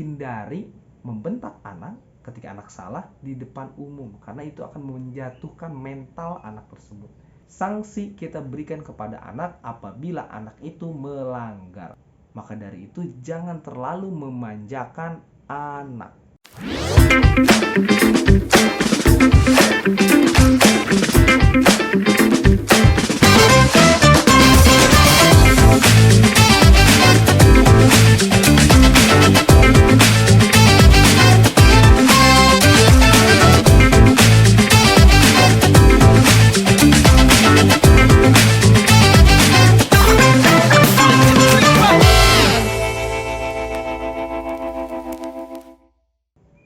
hindari membentak anak ketika anak salah di depan umum, karena itu akan menjatuhkan mental anak tersebut. Sanksi kita berikan kepada anak apabila anak itu melanggar. Maka dari itu jangan terlalu memanjakan anak.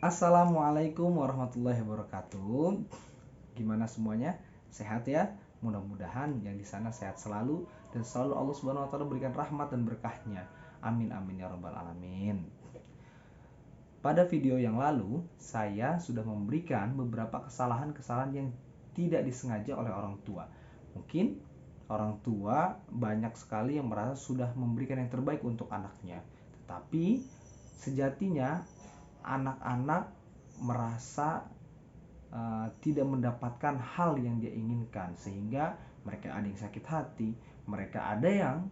Assalamualaikum warahmatullahi wabarakatuh. Gimana semuanya? Sehat ya? Mudah-mudahan yang di sana sehat selalu dan selalu Allah Subhanahu wa taala berikan rahmat dan berkahnya. Amin amin ya rabbal alamin. Pada video yang lalu, saya sudah memberikan beberapa kesalahan-kesalahan yang tidak disengaja oleh orang tua. Mungkin orang tua banyak sekali yang merasa sudah memberikan yang terbaik untuk anaknya. Tetapi sejatinya anak-anak merasa tidak mendapatkan hal yang dia inginkan, sehingga mereka ada yang sakit hati, mereka ada yang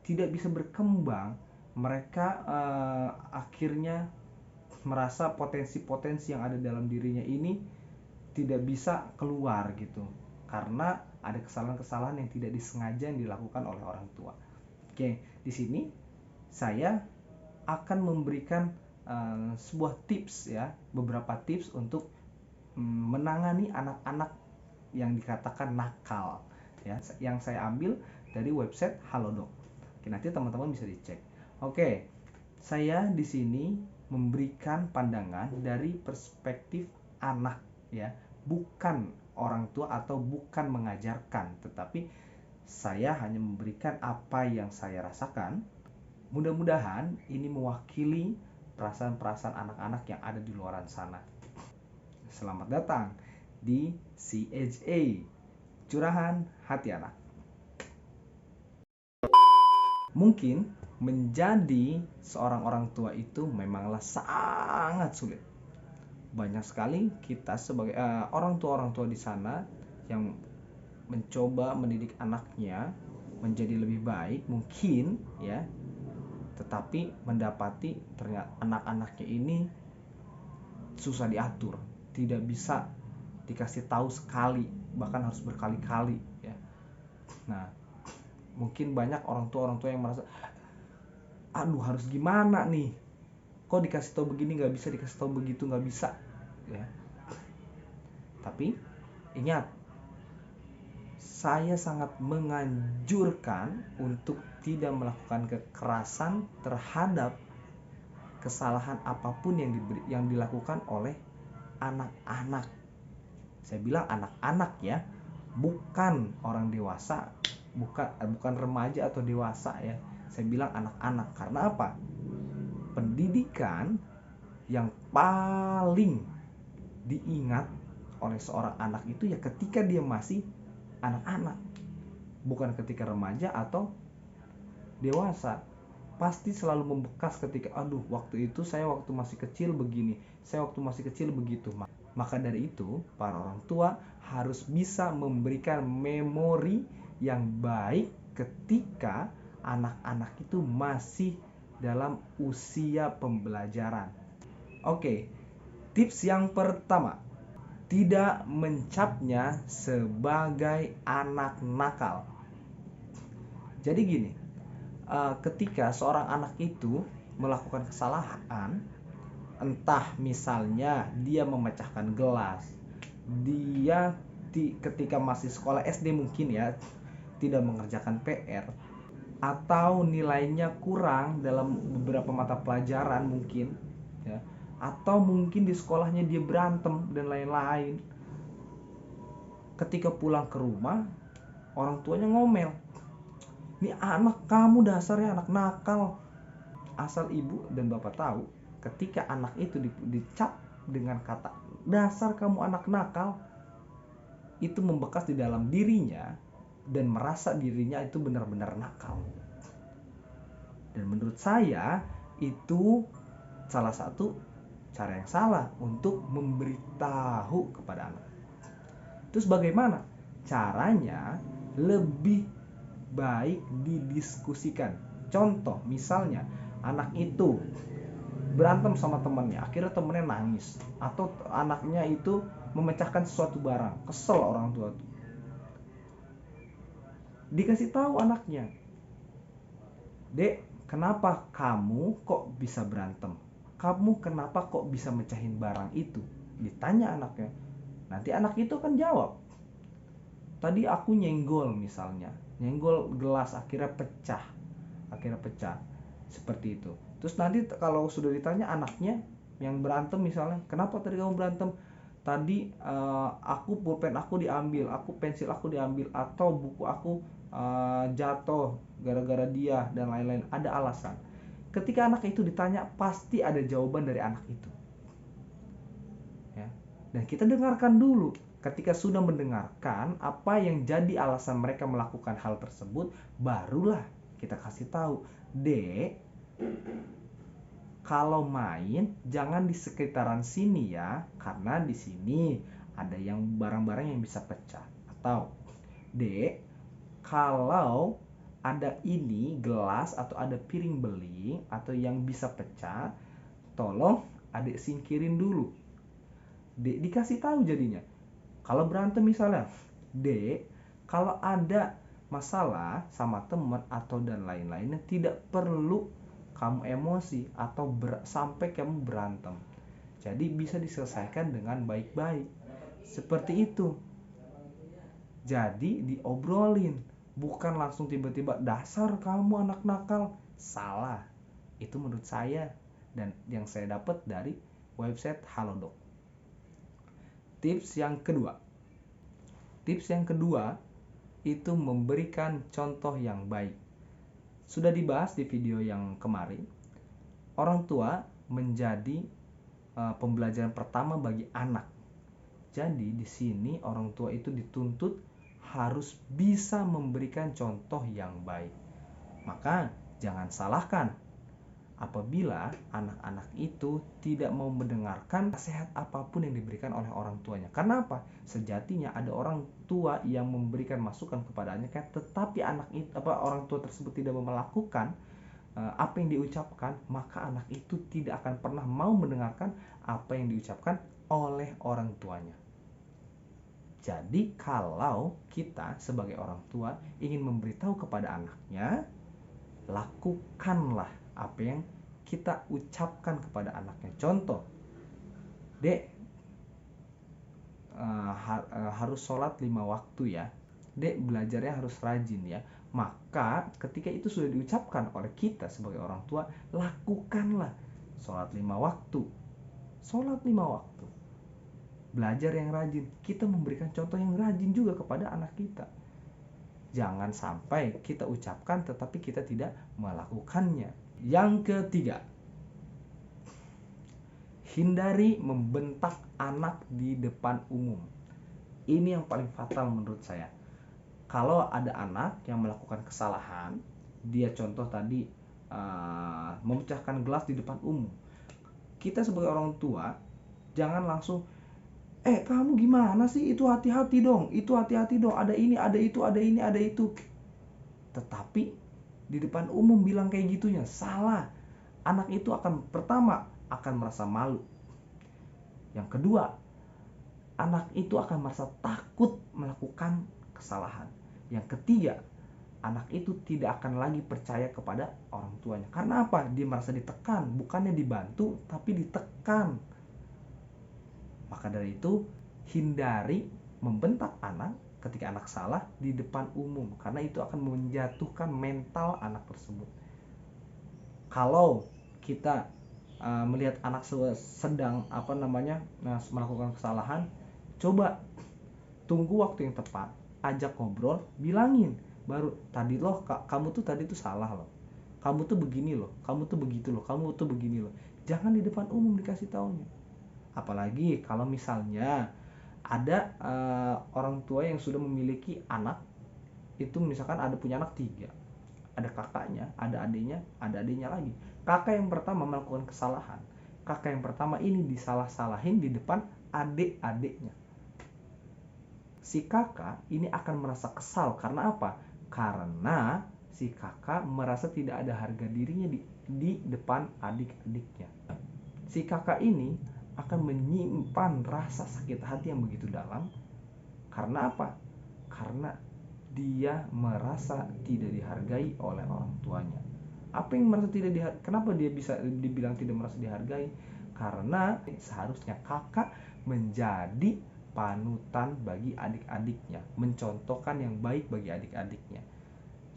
tidak bisa berkembang, mereka akhirnya merasa potensi-potensi yang ada dalam dirinya ini tidak bisa keluar gitu, karena ada kesalahan-kesalahan yang tidak disengaja yang dilakukan oleh orang tua. Oke, di sini saya akan memberikan sebuah tips ya, beberapa tips untuk menangani anak-anak yang dikatakan nakal ya, yang saya ambil dari website Halodoc. Oke, nanti teman-teman bisa dicek. Oke, saya di sini memberikan pandangan dari perspektif anak ya, bukan orang tua atau bukan mengajarkan, tetapi saya hanya memberikan apa yang saya rasakan. Mudah-mudahan ini mewakili perasaan-perasaan anak-anak yang ada di luar sana. Selamat datang di CHA, Curahan Hati Anak. Mungkin menjadi seorang orang tua itu memanglah sangat sulit. Banyak sekali kita sebagai orang tua di sana yang mencoba mendidik anaknya menjadi lebih baik mungkin ya, tetapi mendapati ternyata anak-anaknya ini susah diatur, tidak bisa dikasih tahu sekali, bahkan harus berkali-kali ya. Nah, mungkin banyak orang tua yang merasa, aduh harus gimana nih, kok dikasih tahu begini nggak bisa, dikasih tahu begitu nggak bisa ya. Tapi ingat, saya sangat menganjurkan untuk tidak melakukan kekerasan terhadap kesalahan apapun yang dilakukan oleh anak-anak. Saya bilang anak-anak ya, bukan orang dewasa, bukan remaja atau dewasa ya. Saya bilang anak-anak, karena apa? Pendidikan yang paling diingat oleh seorang anak itu ya ketika dia masih anak-anak, bukan ketika remaja atau dewasa. Pasti selalu membekas ketika, aduh waktu itu saya waktu masih kecil begini, saya waktu masih kecil begitu. Maka dari itu para orang tua harus bisa memberikan memori yang baik ketika anak-anak itu masih dalam usia pembelajaran. Oke, tips yang pertama, tidak mencapnya sebagai anak nakal. Jadi gini, ketika seorang anak itu melakukan kesalahan, entah misalnya dia memecahkan gelas, dia ketika masih sekolah SD mungkin ya, tidak mengerjakan PR, atau nilainya kurang dalam beberapa mata pelajaran mungkin ya, atau mungkin di sekolahnya dia berantem dan lain-lain. Ketika pulang ke rumah, orang tuanya ngomel, ini anak kamu dasarnya anak nakal. Asal ibu dan bapak tahu, ketika anak itu dicap dengan kata dasar kamu anak nakal, itu membekas di dalam dirinya dan merasa dirinya itu benar-benar nakal. Dan menurut saya itu salah satu cara yang salah untuk memberitahu kepada anak. Terus bagaimana caranya? Lebih baik didiskusikan. Contoh misalnya anak itu berantem sama temannya, akhirnya temennya nangis, atau anaknya itu memecahkan sesuatu barang, kesel orang tua tuh. Dikasih tahu anaknya, "Dek, kenapa kamu kok bisa berantem? Kamu kenapa kok bisa mecahin barang itu?" Ditanya anaknya. Nanti anak itu akan jawab, "Tadi aku nyenggol misalnya, nyenggol gelas akhirnya pecah." Seperti itu. Terus nanti kalau sudah ditanya anaknya yang berantem misalnya, "Kenapa tadi kamu berantem?" "Tadi aku pulpen aku diambil, pensil aku diambil, atau buku aku jatuh gara-gara dia," dan lain-lain. Ada alasan. Ketika anak itu ditanya, pasti ada jawaban dari anak itu, ya. Dan kita dengarkan dulu. Ketika sudah mendengarkan apa yang jadi alasan mereka melakukan hal tersebut, barulah kita kasih tahu, "Dek, kalau main jangan di sekitaran sini ya, karena di sini ada yang barang-barang yang bisa pecah." Atau, "Dek, kalau ada ini gelas atau ada piring beling atau yang bisa pecah, tolong adik singkirin dulu." Dek dikasih tahu jadinya. Kalau berantem misalnya, "Dek, kalau ada masalah sama teman atau dan lain-lainnya, tidak perlu kamu emosi atau sampai kamu berantem. Jadi bisa diselesaikan dengan baik-baik." Seperti itu. Jadi diobrolin, bukan langsung tiba-tiba, "Dasar kamu anak nakal." Salah. Itu menurut saya dan yang saya dapat dari website Halodoc. Tips yang kedua itu memberikan contoh yang baik. Sudah dibahas di video yang kemarin. Orang tua menjadi pembelajaran pertama bagi anak. Jadi di sini orang tua itu dituntut harus bisa memberikan contoh yang baik. Maka jangan salahkan apabila anak-anak itu tidak mau mendengarkan nasihat apapun yang diberikan oleh orang tuanya. Karena apa? Sejatinya ada orang tua yang memberikan masukan kepada anaknya, tetapi orang tua tersebut tidak mau melakukan apa yang diucapkan, maka anak itu tidak akan pernah mau mendengarkan apa yang diucapkan oleh orang tuanya. Jadi kalau kita sebagai orang tua ingin memberitahu kepada anaknya, lakukanlah apa yang kita ucapkan kepada anaknya. Contoh, "Dek, harus sholat 5 waktu ya. Dek, belajarnya harus rajin ya." Maka ketika itu sudah diucapkan oleh kita sebagai orang tua, lakukanlah. Sholat 5 waktu. Belajar yang rajin. Kita memberikan contoh yang rajin juga kepada anak kita. Jangan sampai kita ucapkan tetapi kita tidak melakukannya. Yang ketiga, hindari membentak anak di depan umum. Ini yang paling fatal menurut saya. Kalau ada anak yang melakukan kesalahan, dia contoh tadi memecahkan gelas di depan umum. Kita sebagai orang tua jangan langsung, "Kamu gimana sih? Itu hati-hati dong. Ada ini, ada itu, ada ini, ada itu." Tetapi di depan umum bilang kayak gitunya salah. Anak itu akan merasa malu. Yang kedua, anak itu akan merasa takut melakukan kesalahan. Yang ketiga, anak itu tidak akan lagi percaya kepada orang tuanya. Karena apa? Dia merasa ditekan, bukannya dibantu, tapi ditekan. Maka dari itu, hindari membentak anak ketika anak salah di depan umum, karena itu akan menjatuhkan mental anak tersebut. Kalau kita melihat anak sedang melakukan kesalahan, coba tunggu waktu yang tepat, ajak ngobrol, bilangin, baru, "Tadi loh, kamu tuh tadi tuh salah loh. Kamu tuh begini loh, kamu tuh begitu loh, kamu tuh begini loh." Jangan di depan umum dikasih taunya. Apalagi kalau misalnya ada orang tua yang sudah memiliki anak, itu misalkan punya anak 3, ada kakaknya, ada adiknya lagi. Kakak yang pertama melakukan kesalahan, kakak yang pertama ini disalah-salahin di depan adik-adiknya. Si kakak ini akan merasa kesal karena apa? Karena si kakak merasa tidak ada harga dirinya di depan adik-adiknya. Si kakak ini akan menyimpan rasa sakit hati yang begitu dalam. Karena apa? Karena dia merasa tidak dihargai oleh orang tuanya. Apa yang merasa tidak dihargai? Kenapa dia bisa dibilang tidak merasa dihargai? Karena seharusnya kakak menjadi panutan bagi adik-adiknya, mencontohkan yang baik bagi adik-adiknya.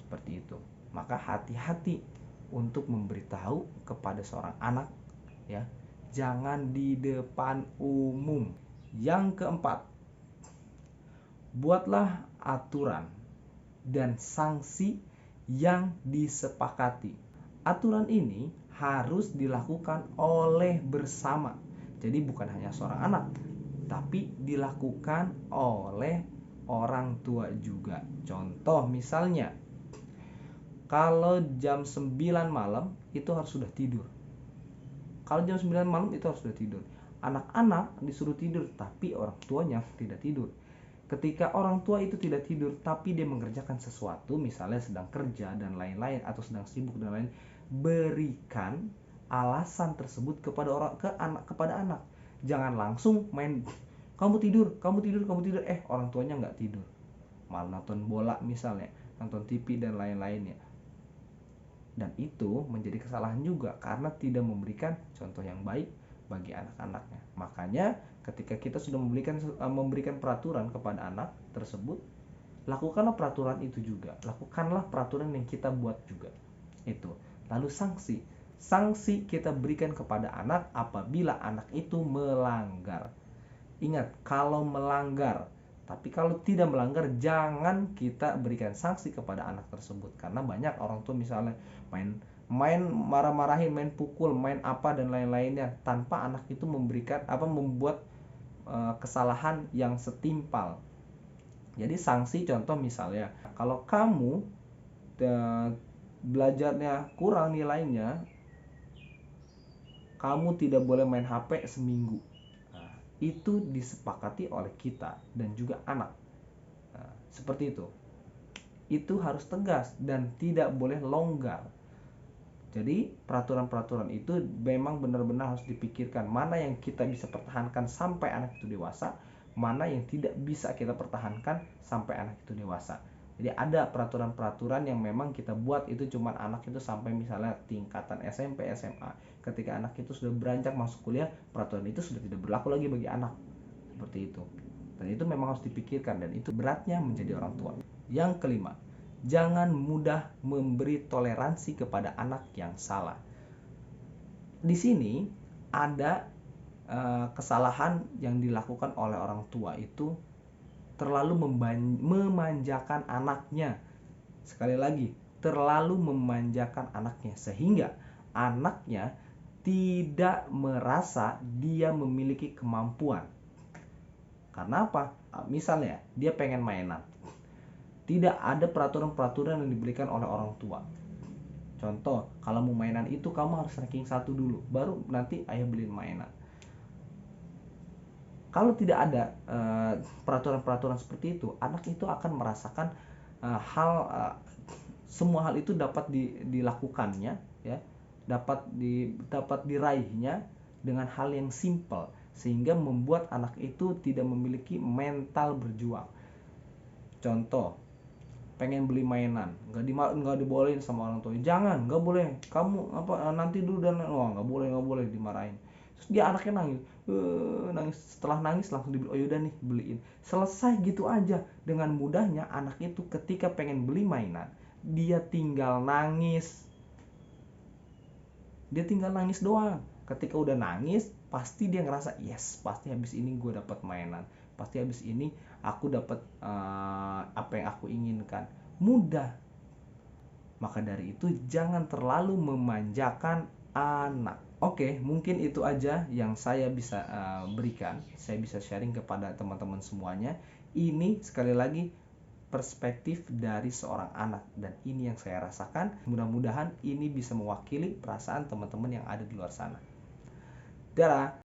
Seperti itu. Maka hati-hati untuk memberitahu kepada seorang anak, ya. Jangan di depan umum. Yang keempat, buatlah aturan dan sanksi yang disepakati. Aturan ini harus dilakukan oleh bersama. Jadi bukan hanya seorang anak, tapi dilakukan oleh orang tua juga. Contoh misalnya, kalau jam 9 malam itu harus sudah tidur. Kalau jam 9 malam itu harus sudah tidur. Anak-anak disuruh tidur, tapi orang tuanya tidak tidur. Ketika orang tua itu tidak tidur, tapi dia mengerjakan sesuatu, misalnya sedang kerja dan lain-lain, atau sedang sibuk dan lain, berikan alasan tersebut kepada anak. Jangan langsung main, kamu tidur. Orang tuanya nggak tidur, malah nonton bola misalnya, nonton TV dan lain-lainnya. Dan itu menjadi kesalahan juga karena tidak memberikan contoh yang baik bagi anak-anaknya. Makanya ketika kita sudah memberikan peraturan kepada anak tersebut, lakukanlah peraturan itu juga. Lakukanlah peraturan yang kita buat juga. Itu. Lalu sanksi kita berikan kepada anak apabila anak itu melanggar. Ingat, kalau melanggar. Tapi kalau tidak melanggar, jangan kita berikan sanksi kepada anak tersebut. Karena banyak orang tua misalnya main marah-marahin, main pukul, main apa dan lain-lainnya, tanpa anak itu membuat kesalahan yang setimpal. Jadi sanksi, contoh misalnya, kalau kamu belajarnya kurang nilainya, kamu tidak boleh main HP seminggu. Itu disepakati oleh kita dan juga anak. Seperti itu. Itu harus tegas dan tidak boleh longgar. Jadi peraturan-peraturan itu memang benar-benar harus dipikirkan, mana yang kita bisa pertahankan sampai anak itu dewasa, mana yang tidak bisa kita pertahankan sampai anak itu dewasa. Jadi ada peraturan-peraturan yang memang kita buat itu cuma anak itu sampai misalnya tingkatan SMP, SMA. Ketika anak itu sudah beranjak masuk kuliah, peraturan itu sudah tidak berlaku lagi bagi anak. Seperti itu. Dan itu memang harus dipikirkan, dan itu beratnya menjadi orang tua. Yang kelima, jangan mudah memberi toleransi kepada anak yang salah. Di sini ada kesalahan yang dilakukan oleh orang tua itu terlalu memanjakan anaknya. Sekali lagi, terlalu memanjakan anaknya sehingga anaknya tidak merasa dia memiliki kemampuan. Karena apa? Misalnya dia pengen mainan, tidak ada peraturan-peraturan yang diberikan oleh orang tua. Contoh, kalau mau mainan itu kamu harus ranking 1 dulu, baru nanti ayah beliin mainan. Kalau tidak ada peraturan-peraturan seperti itu, anak itu akan merasakan semua hal itu dapat dilakukannya, ya, dapat diraihnya dengan hal yang simple, sehingga membuat anak itu tidak memiliki mental berjuang. Contoh, pengen beli mainan, nggak dibolehin sama orang tua. Jangan, nggak boleh, kamu nanti dulu, dan nggak boleh dimarahin. Terus dia anaknya nangis, setelah nangis langsung dibeli. Oh yaudah nih, beliin. Selesai gitu aja. Dengan mudahnya anak itu ketika pengen beli mainan, dia tinggal nangis doang. Ketika udah nangis, pasti dia ngerasa yes, pasti habis ini gue dapat mainan, pasti habis ini aku dapat apa yang aku inginkan. Mudah. Maka dari itu jangan terlalu memanjakan anak. Oke, mungkin itu aja yang saya bisa berikan. Saya bisa sharing kepada teman-teman semuanya. Ini sekali lagi perspektif dari seorang anak, dan ini yang saya rasakan. Mudah-mudahan ini bisa mewakili perasaan teman-teman yang ada di luar sana. Dadah.